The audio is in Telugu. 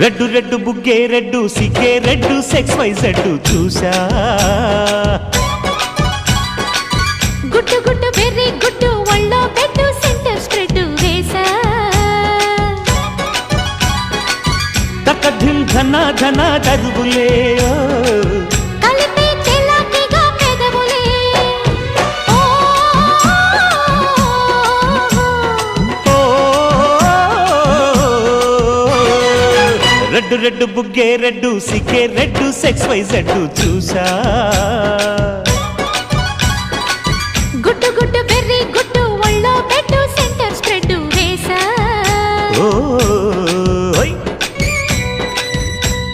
రెడ్డు రెడ్డు బుగ్గే రెడ్డు సిగ్గే రెడ్డు సెక్స్ వై జెడ్డు చూసా గుట్టు గుట్టు వెర్రి గుట్టు ఒళ్ళో పెట్టు సెంటర్ స్ప్రెడ్ వేసా తక్క ధిమ్ ధన ధన దరువులే కలిపి తెల్లకిగా పెదవులే రెడ్డు రెడ్డు బుగ్గే రెడ్డు సిగ్గే రెడ్డు సెక్స్ వై జెడ్డు చూసా గుట్టు గుట్టు